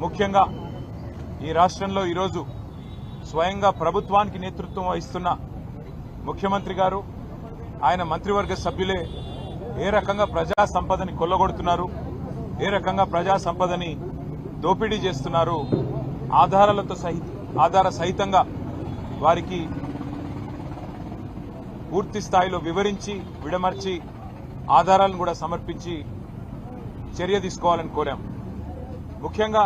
ముఖ్యంగా ఈ రాష్ట్రంలో ఈరోజు స్వయంగా ప్రభుత్వానికి నేతృత్వం వహిస్తున్న ముఖ్యమంత్రి గారు ఆయన మంత్రివర్గ సభ్యులే ఏ రకంగా ప్రజా సంపదని కొల్లగొడుతున్నారు, ఏ రకంగా ప్రజా సంపదని దోపిడీ చేస్తున్నారు, ఆధార సహితంగా వారికి పూర్తి స్థాయిలో వివరించి విడమర్చి ఆధారాలను కూడా సమర్పించి చర్య తీసుకోవాలని కోరాం. ముఖ్యంగా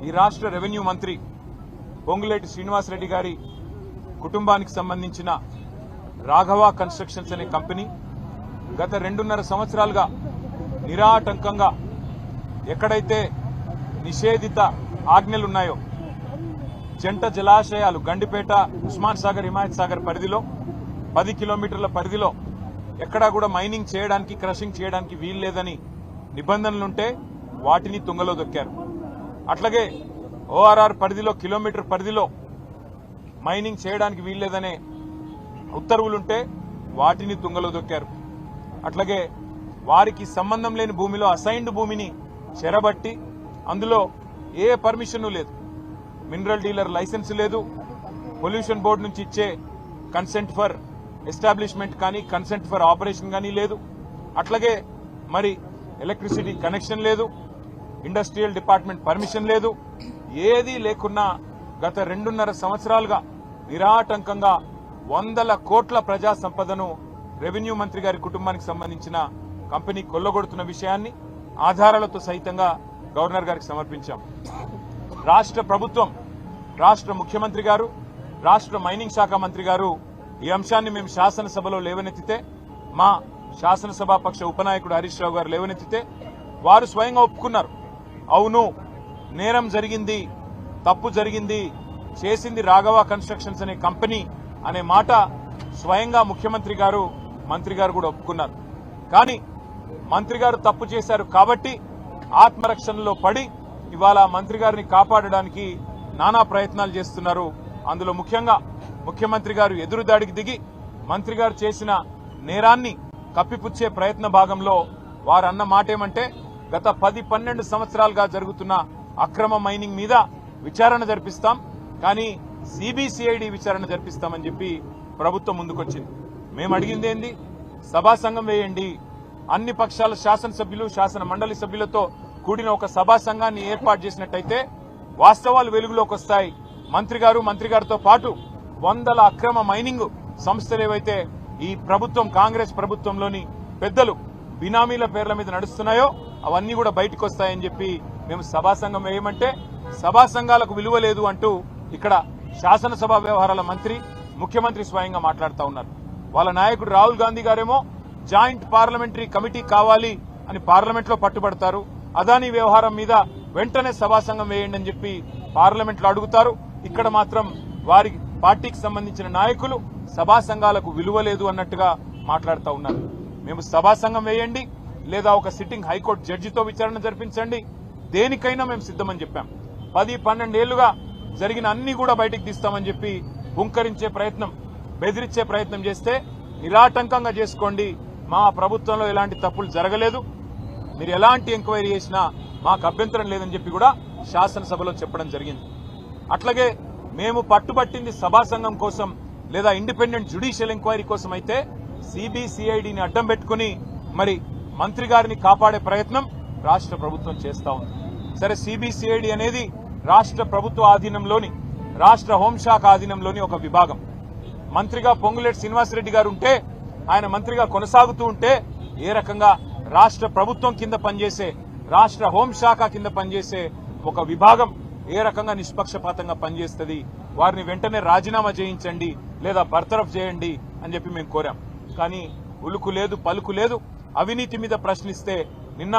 ఈ రాష్ట్ర రెవెన్యూ మంత్రి పొంగులేటి శ్రీనివాసరెడ్డి గారి కుటుంబానికి సంబంధించిన రాఘవ కన్స్ట్రక్షన్స్ అనే కంపెనీ గత 2.5 సంవత్సరాలుగా నిరాటంకంగా ఎక్కడైతే నిషేధిత ఆజ్ఞలున్నాయో జంట జలాశయాలు గండిపేట, ఉస్మాన్ సాగర్, హిమాయత్ సాగర్ పరిధిలో 10 కిలోమీటర్ల పరిధిలో ఎక్కడా కూడా మైనింగ్ చేయడానికి, క్రషింగ్ చేయడానికి వీల్లేదని నిబంధనలుంటే వాటిని తుంగలో దొక్కారు. అట్లాగే ఓఆర్ఆర్ పరిధిలో కిలోమీటర్ పరిధిలో మైనింగ్ చేయడానికి వీల్లేదనే ఉత్తర్వులుంటే వాటిని తుంగలో దొక్కారు. అట్లాగే వారికి సంబంధం లేని భూమిలో అసైన్డ్ భూమిని చెరబట్టి అందులో ఏ పర్మిషన్ లేదు, మినరల్ డీలర్ లైసెన్స్ లేదు, పొల్యూషన్ బోర్డు నుంచి ఇచ్చే కన్సెంట్ ఫర్ ఎస్టాబ్లిష్మెంట్ కానీ కన్సెంట్ ఫర్ ఆపరేషన్ కానీ లేదు. అట్లాగే మరి ఎలక్ట్రిసిటీ కనెక్షన్ లేదు, ఇండస్ట్రియల్ డిపార్ట్మెంట్ పర్మిషన్ లేదు. ఏదీ లేకున్నా గత 2.5 సంవత్సరాలుగా నిరాటంకంగా 100 కోట్ల ప్రజా సంపదను రెవెన్యూ మంత్రి గారి కుటుంబానికి సంబంధించిన కంపెనీ కొల్లగొడుతున్న విషయాన్ని ఆధారాలతో సహితంగా గవర్నర్ గారికి సమర్పించాం. రాష్ట్ర ప్రభుత్వం, రాష్ట్ర ముఖ్యమంత్రి గారు, రాష్ట్ర మైనింగ్ శాఖ మంత్రి గారు ఈ అంశాన్ని మేము శాసనసభలో లేవనెత్తితే, మా శాసనసభాపక్ష ఉపనాయకుడు హరీష్ రావు గారు లేవనెత్తితే వారు స్వయంగా ఒప్పుకున్నారు. అవును, నేరం జరిగింది, తప్పు జరిగింది, చేసింది రాఘవ కన్స్ట్రక్షన్స్ అనే కంపెనీ అనే మాట స్వయంగా ముఖ్యమంత్రి గారు, మంత్రి గారు కూడా ఒప్పుకున్నారు. కానీ మంత్రి గారు తప్పు చేశారు కాబట్టి ఆత్మరక్షణలో పడి ఇవాళ మంత్రి గారిని కాపాడడానికి నానా ప్రయత్నాలు చేస్తున్నారు. అందులో ముఖ్యంగా ముఖ్యమంత్రి గారు ఎదురుదాడికి దిగి మంత్రి గారు చేసిన నేరాన్ని కప్పిపుచ్చే ప్రయత్న భాగంలో వారు అన్న మాట ఏమంటే, గత 10-12 సంవత్సరాలుగా జరుగుతున్న అక్రమ మైనింగ్ మీద విచారణ జరిపిస్తాం, కానీ సిబిసిఐడి విచారణ జరిపిస్తామని చెప్పి ప్రభుత్వం ముందుకొచ్చింది. మేము అడిగింది ఏంది, సభా సంఘం వేయండి, అన్ని పక్షాల శాసనసభ్యులు, శాసన మండలి సభ్యులతో కూడిన ఒక సభా సంఘాన్ని ఏర్పాటు చేసినట్టయితే వాస్తవాలు వెలుగులోకి వస్తాయి. మంత్రి గారితో పాటు 100 అక్రమ మైనింగ్ సంస్థలు ఏవైతే ఈ ప్రభుత్వం, కాంగ్రెస్ ప్రభుత్వంలోని పెద్దలు బినామీల పేర్ల మీద నడుస్తున్నాయో అవన్నీ కూడా బయటకు వస్తాయని చెప్పి మేము సభా సంఘం వేయమంటే సభా సంఘాలకు విలువ లేదు అంటూ ఇక్కడ శాసనసభ వ్యవహారాల మంత్రి, ముఖ్యమంత్రి స్వయంగా మాట్లాడుతూ ఉన్నారు. వాళ్ళ నాయకుడు రాహుల్ గాంధీ గారేమో జాయింట్ పార్లమెంటరీ కమిటీ కావాలి అని పార్లమెంట్లో పట్టుబడతారు. అదానీ వ్యవహారం మీద వెంటనే సభా సంఘం వేయండి అని చెప్పి పార్లమెంట్లో అడుగుతారు. ఇక్కడ మాత్రం వారి పార్టీకి సంబంధించిన నాయకులు సభా సంఘాలకు విలువ లేదు అన్నట్టుగా మాట్లాడుతూ ఉన్నారు. మేము సభా సంఘం వేయండి, లేదా ఒక సిట్టింగ్ హైకోర్టు జడ్జితో విచారణ జరిపించండి, దేనికైనా మేము సిద్ధమని చెప్పాం. 10-12 ఏళ్లుగా జరిగిన అన్ని కూడా బయటికి తీస్తామని చెప్పి హుంకరించే ప్రయత్నం, బెదిరించే ప్రయత్నం చేస్తే నిరాటంకంగా చేసుకోండి, మా ప్రభుత్వంలో ఎలాంటి తప్పులు జరగలేదు, మీరు ఎలాంటి ఎంక్వైరీ చేసినా మాకు అభ్యంతరం లేదని చెప్పి కూడా శాసనసభలో చెప్పడం జరిగింది. అట్లాగే మేము పట్టుబట్టింది సభా సంఘం కోసం లేదా ఇండిపెండెంట్ జ్యుడిషియల్ ఎంక్వైరీ కోసం అయితే సిబిసిఐడిని అడ్డం పెట్టుకుని మరి మంత్రి గారిని కాపాడే ప్రయత్నం రాష్ట్ర ప్రభుత్వం చేస్తా ఉంది. సరే, సిబిసిఐడి అనేది రాష్ట్ర ప్రభుత్వ ఆధీనంలోని, రాష్ట్ర హోంశాఖ ఆధీనంలోని ఒక విభాగం. మంత్రిగా పొంగులేటి శ్రీనివాసరెడ్డి గారు ఉంటే, ఆయన మంత్రిగా కొనసాగుతూ ఉంటే ఏ రకంగా రాష్ట్ర ప్రభుత్వం కింద పనిచేసే, రాష్ట్ర హోంశాఖ కింద పనిచేసే ఒక విభాగం ఏ రకంగా నిష్పక్షపాతంగా పనిచేస్తుంది, వారిని వెంటనే రాజీనామా చేయించండి లేదా బర్తరఫ్ చేయండి అని చెప్పి మేము కోరాం. కానీ ఉలుకు లేదు, పలుకు లేదు. అవినీతి మీద ప్రశ్నిస్తే నిన్న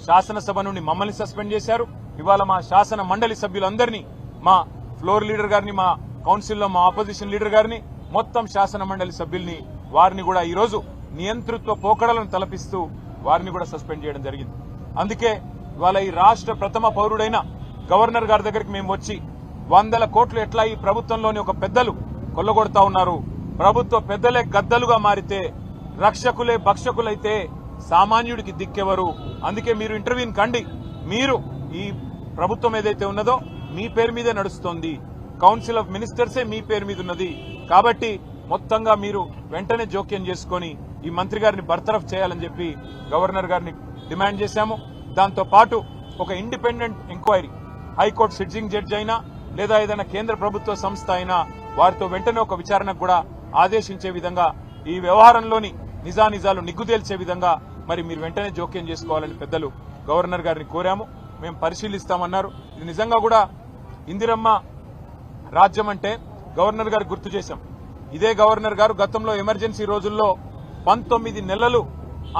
శాసనసభ నుండి మమ్మల్ని సస్పెండ్ చేశారు. ఇవాళ మా శాసన మండలి సభ్యులందరినీ, మా ఫ్లోర్ లీడర్ గారిని, మా కౌన్సిల్లో మా ఆపోజిషన్ లీడర్ గారిని, మొత్తం శాసన మండలి సభ్యుల్ని, వారిని కూడా ఈరోజు నియంతృత్వ పోకడలను తలపిస్తూ వారిని కూడా సస్పెండ్ చేయడం జరిగింది. అందుకే ఇవాళ ఈ రాష్ట్ర ప్రథమ పౌరుడైన గవర్నర్ గారి దగ్గరికి మేము వచ్చి 100 కోట్లు ఎట్లా ఈ ప్రభుత్వంలోని ఒక పెద్దలు కొల్లగొడతా ఉన్నారు, ప్రభుత్వ పెద్దలే గద్దలుగా మారితే, రక్షకులే భక్షకులైతే సామాన్యుడికి దిక్కెవరు, అందుకే మీరు ఇంటర్వ్యూని కండి, మీరు ఈ ప్రభుత్వం ఏదైతే ఉన్నదో మీ పేరు మీదే నడుస్తోంది, కౌన్సిల్ ఆఫ్ మినిస్టర్సే మీ పేరు మీద ఉన్నది. కాబట్టి మొత్తంగా మీరు వెంటనే జోక్యం చేసుకుని ఈ మంత్రి గారిని బర్తరఫ్ చేయాలని చెప్పి గవర్నర్ గారిని డిమాండ్ చేశాము. దాంతో పాటు ఒక independent enquiry, high court sitting judge అయినా లేదా ఏదైనా కేంద్ర ప్రభుత్వ సంస్థ అయినా వారితో వెంటనే ఒక విచారణకు కూడా ఆదేశించే విధంగా ఈ వ్యవహారంలోని నిజానిజాలు నిగ్గు తేల్చే విధంగా మరి మీరు వెంటనే జోక్యం చేసుకోవాలని పెద్దలు గవర్నర్ గారిని కోరాము. మేము పరిశీలిస్తామన్నారు. ఇది నిజంగా కూడా ఇందిరమ్మ రాజ్యం అంటే గవర్నర్ గారు గుర్తు చేశాం. ఇదే గవర్నర్ గారు గతంలో ఎమర్జెన్సీ రోజుల్లో 19 నెలలు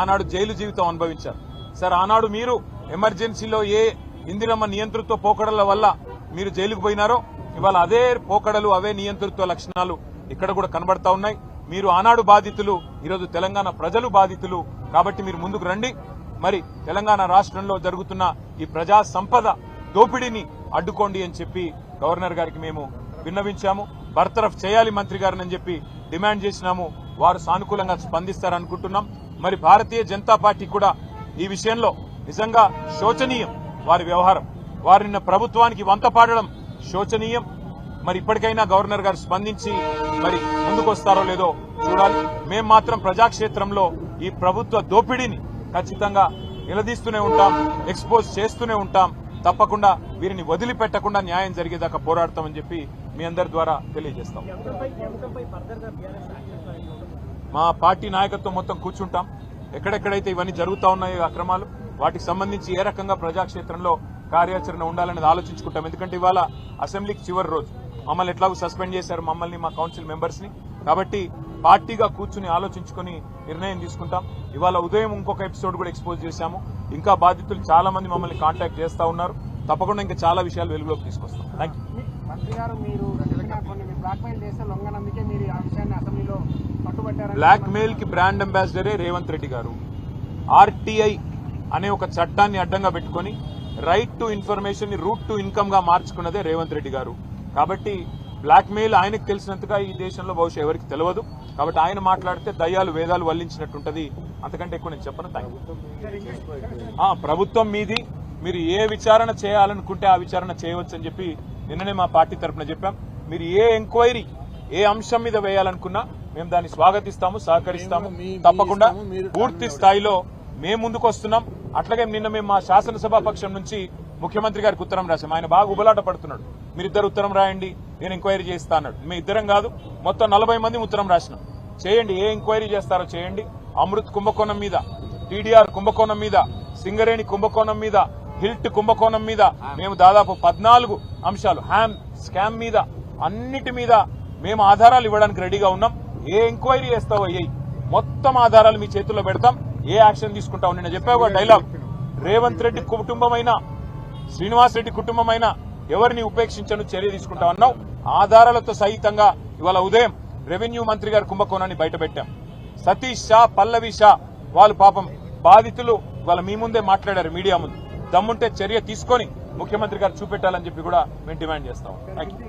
ఆనాడు జైలు జీవితం అనుభవించారు. సార్, ఆనాడు మీరు ఎమర్జెన్సీలో ఏ ఇందిరమ్మ నియంతృత్వ పోకడల వల్ల మీరు జైలుకు పోయినారో ఇవాళ అదే పోకడలు, అవే నియంతృత్వ లక్షణాలు ఇక్కడ కూడా కనబడతా ఉన్నాయి. మీరు ఆనాడు బాధితులు, ఈరోజు తెలంగాణ ప్రజలు బాధితులు. కాబట్టి మీరు ముందుకు రండి. మరి తెలంగాణ రాష్ట్రంలో జరుగుతున్న ఈ ప్రజా సంపద దోపిడీని అడ్డుకోండి అని చెప్పి గవర్నర్ గారికి మేము విన్నవించాము. బర్తరఫ్ చేయాలి మంత్రి గారిని అని చెప్పి డిమాండ్ చేసినాము. వారు సానుకూలంగా స్పందిస్తారనుకుంటున్నాం. మరి భారతీయ జనతా పార్టీ కూడా ఈ విషయంలో నిజంగా శోచనీయం వారి వ్యవహారం. వారి నిన్న ప్రభుత్వానికి వంత పాడడం శోచనీయం. మరి ఇప్పటికైనా గవర్నర్ గారు స్పందించి మరి ముందుకొస్తారో లేదో చూడాలి. మేం మాత్రం ప్రజాక్షేత్రంలో ఈ ప్రభుత్వ దోపిడీని ఖచ్చితంగా నిలదీస్తూనే ఉంటాం, ఎక్స్పోజ్ చేస్తూనే ఉంటాం. తప్పకుండా వీరిని వదిలిపెట్టకుండా న్యాయం జరిగేదాకా పోరాడతామని చెప్పి మీ అందరి ద్వారా తెలియజేస్తాం. మా పార్టీ నాయకత్వం మొత్తం కూర్చుంటాం. ఎక్కడెక్కడైతే ఇవన్నీ జరుగుతా ఉన్నాయో అక్రమాలు, వాటికి సంబంధించి ఏ రకంగా ప్రజాక్షేత్రంలో కార్యాచరణ ఉండాలనేది ఆలోచించుకుంటాం. ఎందుకంటే ఇవాళ అసెంబ్లీకి చివరి రోజు, మమ్మల్ని ఎట్లాగూ సస్పెండ్ చేశారు, మమ్మల్ని మా కౌన్సిల్ మెంబర్స్ ని. కాబట్టి పార్టీగా కూర్చుని ఆలోచించుకుని నిర్ణయం తీసుకుంటాం. ఇవాళ ఉదయం ఇంకొక ఎపిసోడ్ కూడా ఎక్స్పోజ్ చేశాము. ఇంకా బాధితులు చాలా మంది మమ్మల్ని కాంటాక్ట్ చేస్తా ఉన్నారు. తప్పకుండా ఇంకా చాలా విషయాలు వెలుగులోకి తీసుకొస్తాం. Thank you. మంత్రి గారు, మీరు బ్లాక్ మెయిల్ చేస్తే లొంగనందుకే మీరు ఆ విషయాన్ని అసెంబ్లీలో పట్టుబట్టారు. బ్లాక్ మెయిల్ కి బ్రాండ్ అంబాసిడరే రేవంత్ రెడ్డి గారు. ఆర్టీఐ అనే ఒక చట్టాన్ని అడ్డంగా పెట్టుకుని రైట్ టు ఇన్ఫర్మేషన్ ని రూట్ టు ఇన్కమ్ గా మార్చుకున్నదే రేవంత్ రెడ్డి గారు. కాబట్టి బ్లాక్ మెయిల్ ఆయనకు తెలిసినంతగా ఈ దేశంలో బహుశా ఎవరికి తెలియదు. కాబట్టి ఆయన మాట్లాడితే దయ్యాలు వేదాలు వల్లించినట్టుంటది. అంతకంటే ఎక్కువ నేను చెప్పను. Thank you. ప్రభుత్వం మీది, మీరు ఏ విచారణ చేయాలనుకుంటే ఆ విచారణ చేయవచ్చు అని చెప్పి నిన్ననే మా పార్టీ తరఫున చెప్పాం. మీరు ఏ ఎంక్వైరీ, ఏ అంశం మీద వేయాలనుకున్నా మేము దాన్ని స్వాగతిస్తాము, సహకరిస్తాము. తప్పకుండా పూర్తి స్థాయిలో మేము ముందుకు వస్తున్నాం. అట్లాగే నిన్న మేము మా శాసనసభా పక్షం నుంచి ముఖ్యమంత్రి గారికి ఉత్తరం రాశాం. ఆయన బాగా ఉబలాట పడుతున్నాడు. మీరిద్దరు ఉత్తరం రాయండి, నేను ఎంక్వైరీ చేస్తా అన్నాడు. మేము ఇద్దరం కాదు, మొత్తం 40 మంది ఉత్తరం రాసినాం. చేయండి, ఏ ఎంక్వైరీ చేస్తారో చేయండి. అమృత్ కుంభకోణం మీద, టీడీఆర్ కుంభకోణం మీద, సింగరేణి కుంభకోణం మీద, హిల్ట్ కుంభకోణం మీద మేము దాదాపు 14 అంశాలు, హ్యామ్ స్కామ్ మీద, అన్నిటి మీద మేము ఆధారాలు ఇవ్వడానికి రెడీగా ఉన్నాం. ఏ ఎంక్వైరీ చేస్తావో అయ్యాయి, మొత్తం ఆధారాలు మీ చేతుల్లో పెడతాం. ఏ యాక్షన్ తీసుకుంటావు? నిన్న చెప్పావు డైలాగ్, రేవంత్ రెడ్డి కుటుంబమైనా శ్రీనివాస్ రెడ్డి కుటుంబమైనా ఎవరిని ఉపేక్షించను, చర్య తీసుకుంటాం అన్నావు. ఆధారాలతో సహితంగా ఇవాళ ఉదయం రెవెన్యూ మంత్రి గారి కుంభకోణాన్ని బయటపెట్టాం. సతీష్ షా, పల్లవి షా వాళ్ళు పాపం బాధితులు వాళ్ళ మీ ముందే మాట్లాడారు మీడియా ముందు. దమ్ముంటే చర్య తీసుకొని ముఖ్యమంత్రి గారు చూపెట్టాలని చెప్పి కూడా మేము డిమాండ్ చేస్తాం. Thank you.